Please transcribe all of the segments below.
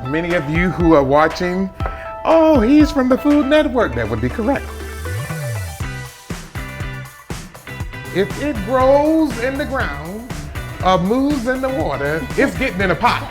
Many of you who are watching, oh, he's from the Food Network. That would be correct. If it grows in the ground or moves in the water, it's getting in a pot.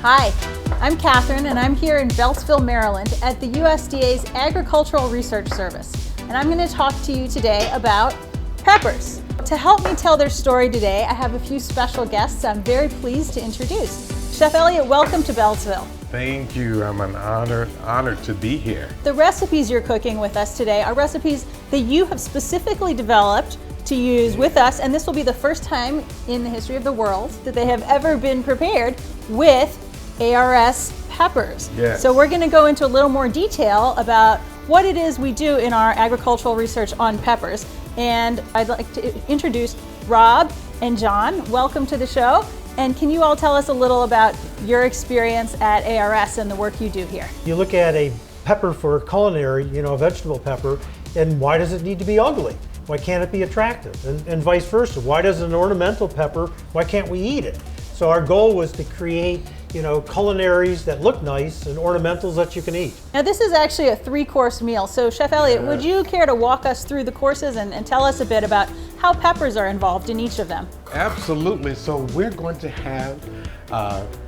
Hi, I'm Catherine and I'm here in Beltsville, Maryland at the USDA's Agricultural Research Service. And I'm going to talk to you today about peppers. To help me tell their story today, I have a few special guests I'm very pleased to introduce. Chef Elliott, welcome to Beltsville. Thank you, I'm honored to be here. The recipes you're cooking with us today are recipes that you have specifically developed to use with us, and this will be the first time in the history of the world that they have ever been prepared with ARS peppers. Yes. So we're going to go into a little more detail about what it is we do in our agricultural research on peppers. And I'd like to introduce Rob and John. Welcome to the show. And can you all tell us a little about your experience at ARS and the work you do here? You look at a pepper for culinary, a vegetable pepper, and why does it need to be ugly? Why can't it be attractive? And vice versa. Why does an ornamental pepper, why can't we eat it? So our goal was to create culinaries that look nice and ornamentals that you can eat. Now this is actually a 3-course meal. So Chef Elliott, would you care to walk us through the courses and tell us a bit about how peppers are involved in each of them? Absolutely. So we're going to have,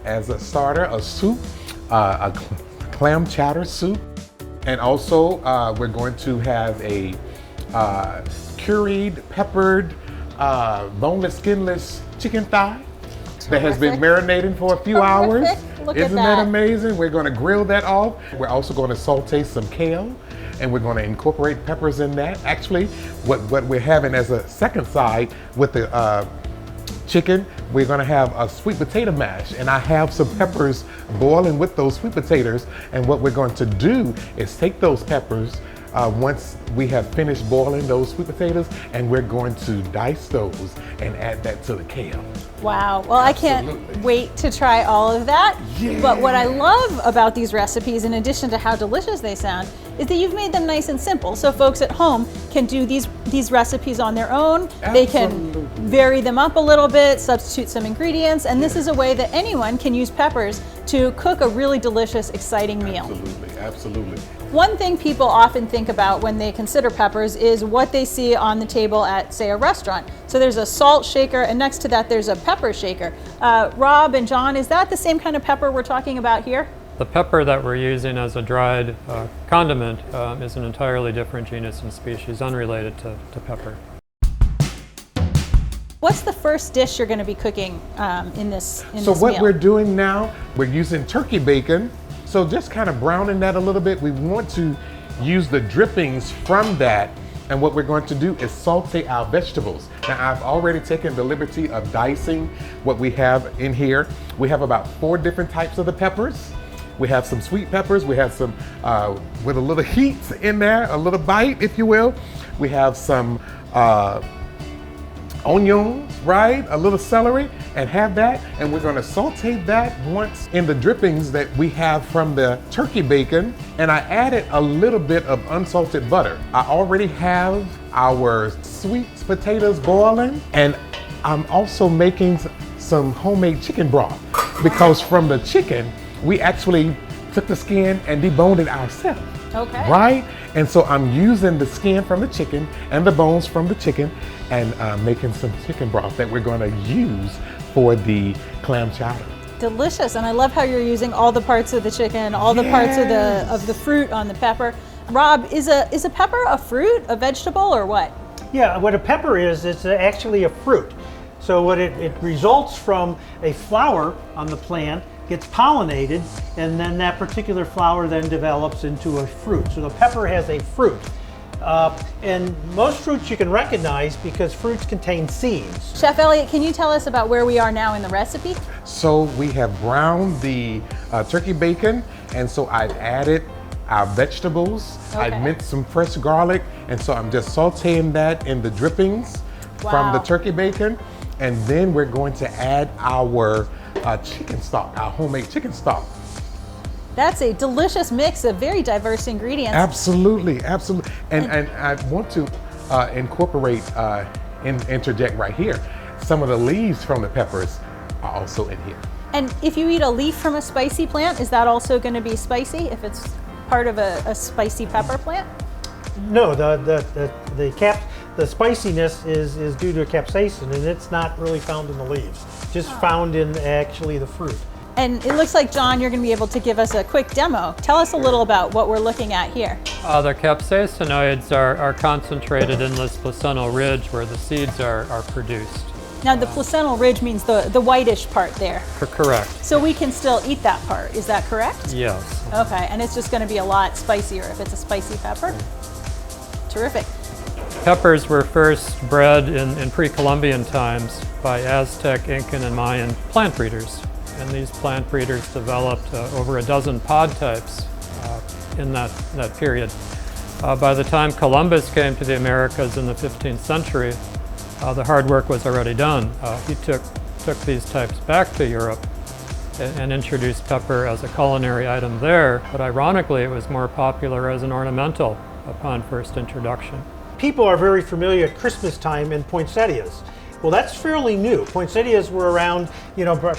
as a starter, a soup, a clam chowder soup. And also we're going to have a curried, peppered, boneless, skinless chicken thigh that has been marinating for a few hours. Isn't that amazing? We're going to grill that off. We're also going to saute some kale, and we're going to incorporate peppers in that. Actually, what we're having as a second side with the chicken, we're going to have a sweet potato mash, and I have some peppers boiling with those sweet potatoes. And what we're going to do is take those peppers once we have finished boiling those sweet potatoes, and we're going to dice those and add that to the kale. Wow, well, absolutely. I can't wait to try all of that. Yeah. But what I love about these recipes, in addition to how delicious they sound, is that you've made them nice and simple. So folks at home can do these recipes on their own. Absolutely. They can vary them up a little bit, substitute some ingredients, and this is a way that anyone can use peppers to cook a really delicious, exciting meal. Absolutely, absolutely. One thing people often think about when they consider peppers is what they see on the table at, say, a restaurant. So there's a salt shaker, and next to that there's a pepper shaker. Rob and John, is that the same kind of pepper we're talking about here? The pepper that we're using as a dried condiment is an entirely different genus and species, unrelated to pepper. What's the first dish you're going to be cooking in this meal? So what we're doing now, we're using turkey bacon. So just kind of browning that a little bit. We want to use the drippings from that, and what we're going to do is saute our vegetables. Now I've already taken the liberty of dicing what we have in here. We have about 4 different types of the peppers. We have some sweet peppers. We have some with a little heat in there, a little bite, if you will. We have some onions, right? A little celery, and have that. And we're gonna saute that once in the drippings that we have from the turkey bacon. And I added a little bit of unsalted butter. I already have our sweet potatoes boiling, and I'm also making some homemade chicken broth, because from the chicken, we actually took the skin and deboned it ourselves. Okay. Right? And so I'm using the skin from the chicken and the bones from the chicken and making some chicken broth that we're going to use for the clam chowder. Delicious, and I love how you're using all the parts of the chicken, all the parts of the fruit on the pepper. Rob, is a pepper a fruit, a vegetable, or what? Yeah, what a pepper is, it's actually a fruit. So what it results from a flower on the plant, gets pollinated, and then that particular flower then develops into a fruit. So the pepper has a fruit. And most fruits you can recognize because fruits contain seeds. Chef Elliott, can you tell us about where we are now in the recipe? So we have browned the turkey bacon, and so I've added our vegetables. I Okay. minced some fresh garlic, and so I'm just sauteing that in the drippings from the Wow. turkey bacon. And then we're going to add our chicken stock, our homemade chicken stock. That's a delicious mix of very diverse ingredients. Absolutely, absolutely. And I want to incorporate, interject right here. Some of the leaves from the peppers are also in here. And if you eat a leaf from a spicy plant, is that also going to be spicy if it's part of a spicy pepper plant? No, the spiciness is due to capsaicin, and it's not really found in the leaves, just found in actually the fruit. And it looks like, John, you're going to be able to give us a quick demo. Tell us a little about what we're looking at here. The capsaicinoids are concentrated in this placental ridge where the seeds are produced. Now, the placental ridge means the whitish part there. Correct. So we can still eat that part, is that correct? Yes. Okay, and it's just going to be a lot spicier if it's a spicy pepper. Terrific. Peppers were first bred in pre-Columbian times by Aztec, Incan, and Mayan plant breeders. And these plant breeders developed over a dozen pod types in that period. By the time Columbus came to the Americas in the 15th century, the hard work was already done. He took these types back to Europe and introduced pepper as a culinary item there, but ironically it was more popular as an ornamental upon first introduction. People are very familiar at Christmas time in poinsettias. Well, that's fairly new. Poinsettias were around,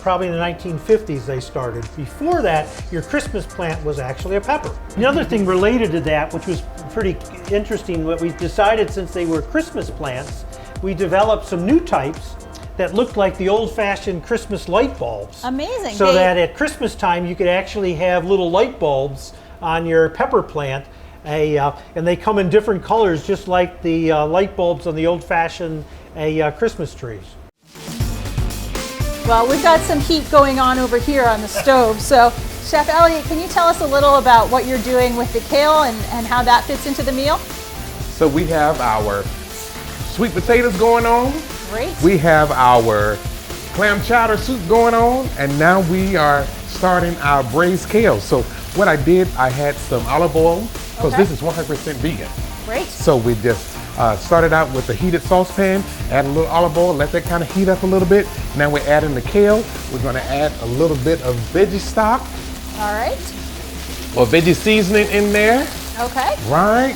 probably in the 1950s they started. Before that, your Christmas plant was actually a pepper. Another thing related to that, which was pretty interesting, what we decided since they were Christmas plants, we developed some new types that looked like the old-fashioned Christmas light bulbs. Amazing. So that at Christmas time, you could actually have little light bulbs on your pepper plant, and they come in different colors, just like the light bulbs on the old-fashioned Christmas trees. Well, we've got some heat going on over here on the stove. So, Chef Elliott, can you tell us a little about what you're doing with the kale and how that fits into the meal? So we have our sweet potatoes going on. Great. We have our clam chowder soup going on, and now we are starting our braised kale. So what I did, I had some olive oil, because Okay. this is 100% vegan. Great. So we just started out with the heated saucepan, add a little olive oil, let that kind of heat up a little bit. Now we're adding the kale. We're gonna add a little bit of veggie stock All right. or veggie seasoning in there, Okay. right?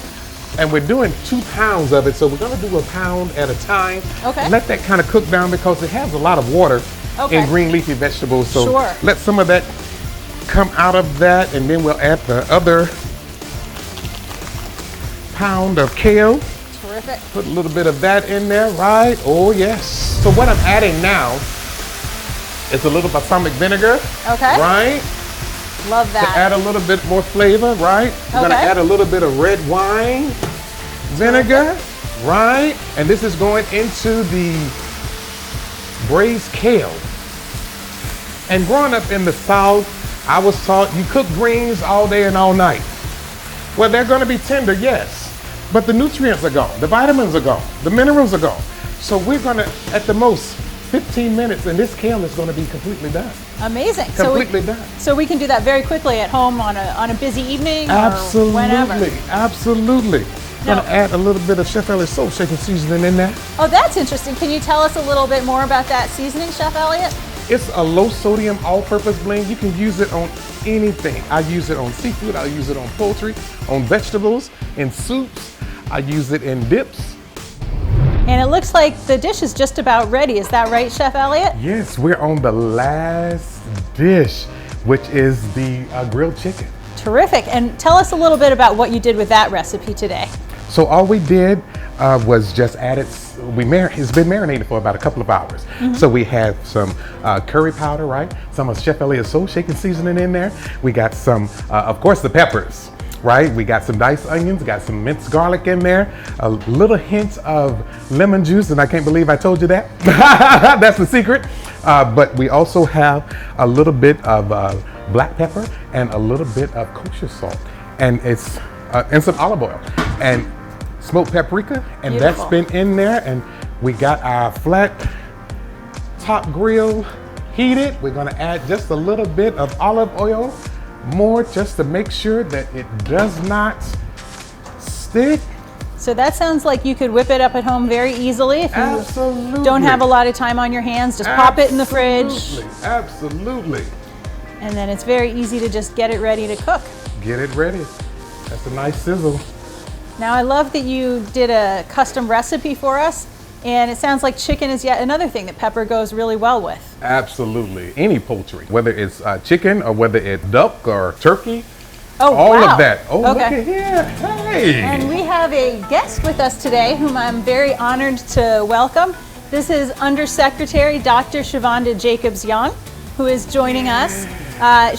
And we're doing 2 pounds of it, so we're gonna do a pound at a time. Okay. Let that kind of cook down because it has a lot of water Okay. in green leafy vegetables. So Sure. let some of that come out of that, and then we'll add the other pound of kale. Terrific. Put a little bit of that in there, right? Oh yes. So what I'm adding now is a little balsamic vinegar, Okay. right? Love To that. add a little bit more flavor, right? We're gonna Okay. add a little bit of red wine vinegar, right? And this is going into the braised kale. And growing up in the South, I was taught you cook greens all day and all night. Well, they're gonna be tender, yes, but the nutrients are gone, the vitamins are gone, the minerals are gone. So we're gonna, at the most, 15 minutes, and this kale is gonna be completely done. Amazing. Completely done. So we can do that very quickly at home on a busy evening or whenever. Absolutely, absolutely. Now- Gonna add a little bit of Chef Elliott salt shaking seasoning in there. Oh, that's interesting. Can you tell us a little bit more about that seasoning, Chef Elliott? It's a low sodium all-purpose blend. You can use it on anything. I use it on seafood, I use it on poultry, on vegetables, in soups. I use it in dips. And it looks like the dish is just about ready. Is that right, Chef Elliott? Yes, we're on the last dish, which is the grilled chicken. Terrific. And tell us a little bit about what you did with that recipe today. So all we did was just added, it's been marinated for about a couple of hours. So we have some curry powder, right? Some of Chef Elliott's soul shaking seasoning in there. We got some, of course, the peppers, right? We got some diced onions, got some minced garlic in there, a little hint of lemon juice, and I can't believe I told you that. That's the secret. But we also have a little bit of black pepper and a little bit of kosher salt, and it's and some olive oil and smoked paprika, and Beautiful. that's been in there. And we got our flat top grill heated. We're gonna add just a little bit of olive oil more just to make sure that it does not stick. So that sounds like you could whip it up at home very easily if you Absolutely. don't have a lot of time on your hands. Just pop it in the fridge. Absolutely. And then it's very easy to just get it ready to cook. Get it ready. That's a nice sizzle. Now I love that you did a custom recipe for us, and it sounds like chicken is yet another thing that pepper goes really well with. Absolutely. Any poultry, whether it's chicken or whether it's duck or turkey, Oh, all wow. of that. Oh, Okay. look at here. Hey. And we have a guest with us today whom I'm very honored to welcome. This is Undersecretary Dr. Shavonda Jacobs-Young, who is joining us.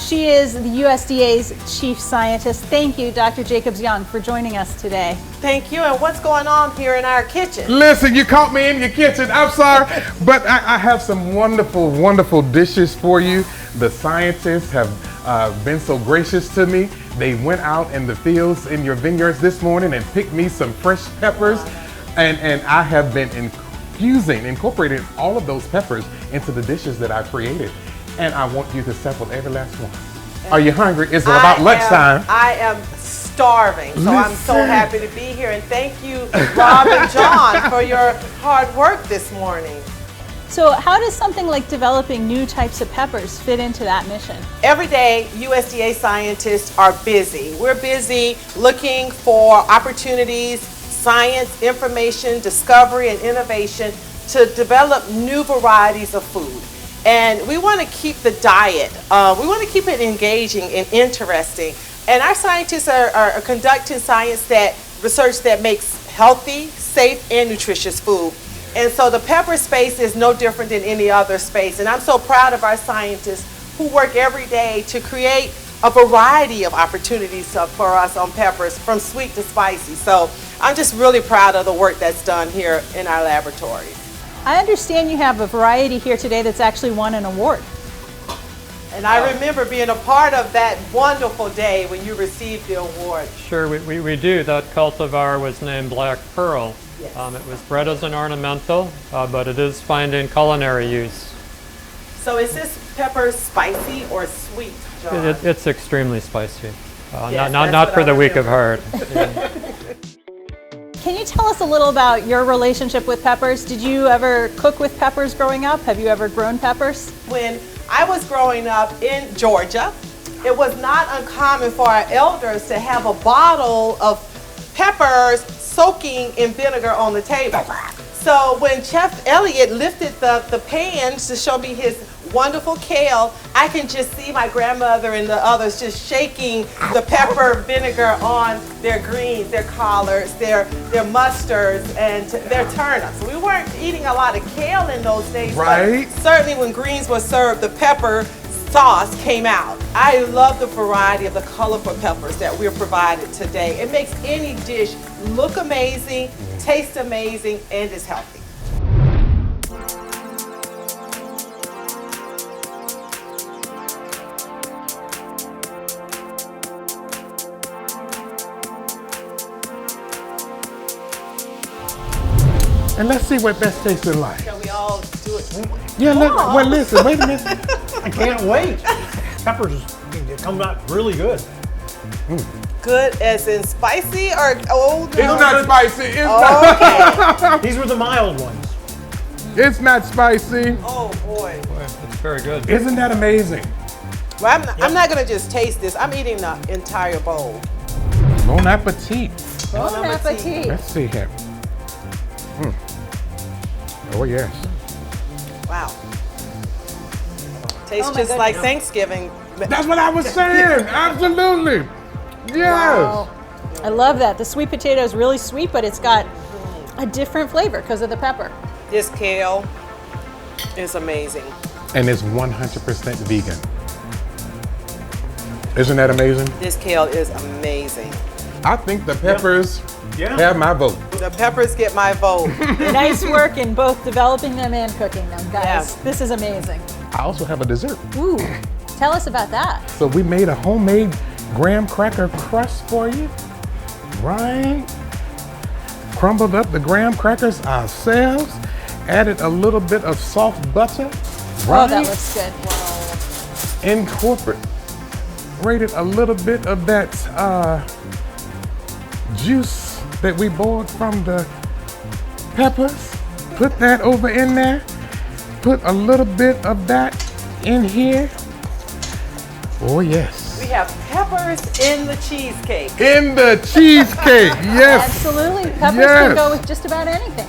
She is the USDA's Chief Scientist. Thank you, Dr. Jacobs-Young, for joining us today. Thank you. And what's going on here in our kitchen? Listen, you caught me in your kitchen. I'm sorry, but I have some wonderful, wonderful dishes for you. The scientists have been so gracious to me. They went out in the fields in your vineyards this morning and picked me some fresh peppers. And I have been incorporating all of those peppers into the dishes that I created. And I want you to sample every last one. Are you hungry? It's about lunchtime. I am starving, so I'm so Listen. happy to be here. And thank you, Rob and John, for your hard work this morning. So how does something like developing new types of peppers fit into that mission? Every day, USDA scientists are busy. We're busy looking for opportunities, science, information, discovery, and innovation to develop new varieties of food. And we want to keep the diet, we want to keep it engaging and interesting. And our scientists are conducting research that makes healthy, safe, and nutritious food. And so the pepper space is no different than any other space. And I'm so proud of our scientists who work every day to create a variety of opportunities for us on peppers, from sweet to spicy. So I'm just really proud of the work that's done here in our laboratory. I understand you have a variety here today that's actually won an award. And I remember being a part of that wonderful day when you received the award. Sure, we do. That cultivar was named Black Pearl. Yes. It was bred as an ornamental, but it is finding culinary use. So is this pepper spicy or sweet, John? It's extremely spicy. Yes, not that's for what I the weak of remember. heart. Can you tell us a little about your relationship with peppers? Did you ever cook with peppers growing up? Have you ever grown peppers? When I was growing up in Georgia, it was not uncommon for our elders to have a bottle of peppers soaking in vinegar on the table. So when Chef Elliott lifted the pans to show me his wonderful kale, I can just see my grandmother and the others just shaking the pepper vinegar on their greens, their collards, their mustards, and their turnips. We weren't eating a lot of kale in those days, Right. but certainly when greens were served, the pepper sauce came out. I love the variety of the colorful peppers that we're provided today. It makes any dish look amazing, taste amazing, and is healthy. And let's see what that's tasting like. Can we all do it? Yeah, well, listen, wait a minute. I can't wait. Peppers, they come out really good. Good as in spicy or old? It's not spicy. It's, These were the mild ones. it's not spicy. Oh boy. Boy, it's very good. Isn't that amazing? Well, I'm not gonna just taste this. I'm eating the entire bowl. Bon appetit. Bon appetit. Let's see here. Oh, yes. Wow. Tastes my just like goodness. Thanksgiving. That's what I was saying. Absolutely. Yes. Wow. I love that. The sweet potato is really sweet, but it's got a different flavor because of the pepper. This kale is amazing. And it's 100% vegan. Isn't that amazing? This kale is amazing. I think the peppers Yeah. have my vote. The peppers get my vote. Nice work in both developing them and cooking them, guys. Yeah. This is amazing. I also have a dessert. Ooh, tell us about that. So we made a homemade graham cracker crust for you. Right. Crumbled up the graham crackers ourselves. Added a little bit of soft butter. Oh, Right. that looks good. Incorporate. grated a little bit of that juice that we boiled from the peppers. Put that over in there. Put a little bit of that in here. Oh yes. We have peppers in the cheesecake. In the cheesecake, yes. Absolutely. Peppers Yes. can go with just about anything.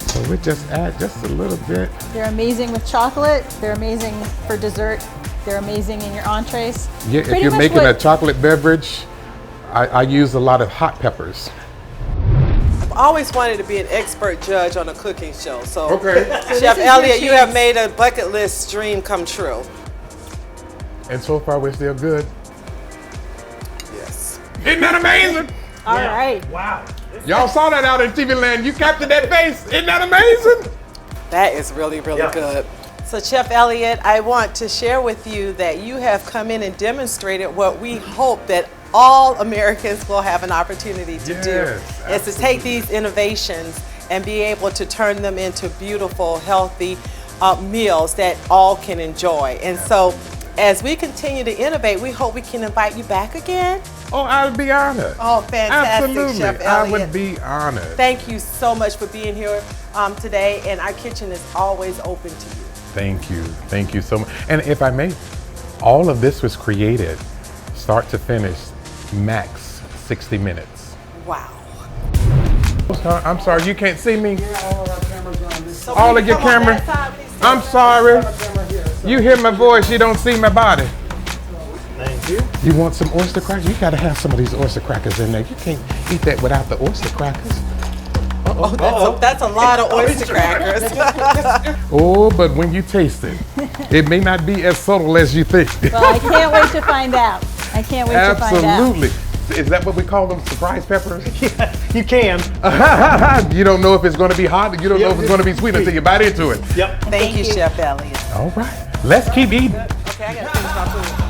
So we just add just a little bit. They're amazing with chocolate. They're amazing for dessert. They're amazing in your entrees. Yeah, if Pretty you're much making a what- chocolate beverage, I use a lot of hot peppers. I've always wanted to be an expert judge on a cooking show. So, Okay. this Chef is your Elliott, you have cheese. made a bucket list dream come true. And so far we're still good. Yes. Isn't that amazing? All right. Wow. Y'all saw that out in TV land. You captured that face. Isn't that amazing? That is really, really Yeah. good. So Chef Elliott, I want to share with you that you have come in and demonstrated what we hope that all Americans will have an opportunity to do. Yes, Is to take these innovations and be able to turn them into beautiful, healthy meals that all can enjoy. And so as we continue to innovate, we hope we can invite you back again. Oh, I'd be honored. Oh, fantastic, Absolutely. Chef I Elliott. would be honored. Thank you so much for being here today, and our kitchen is always open to you. Thank you. Thank you so much. And if I may, all of this was created, start to finish, max 60 minutes. Wow. I'm sorry, you can't see me. So All will of you your come on camera. that side, please? I'm sorry. You hear my voice, you don't see my body. Thank you. You want some oyster crackers? You gotta have some of these oyster crackers in there. You can't eat that without the oyster crackers. That's a lot of oyster crackers. Oh, but when you taste it, it may not be as subtle as you think. Well, I can't wait to find out. I can't wait to find out. Absolutely. Is that what we call them? Surprise peppers? You can. You don't know if it's going to be hot. You don't know if it's going to be sweet until you bite into it. Yep. Thank you, Chef Elliott. All right. Let's keep eating. Okay, I gotta finish my food.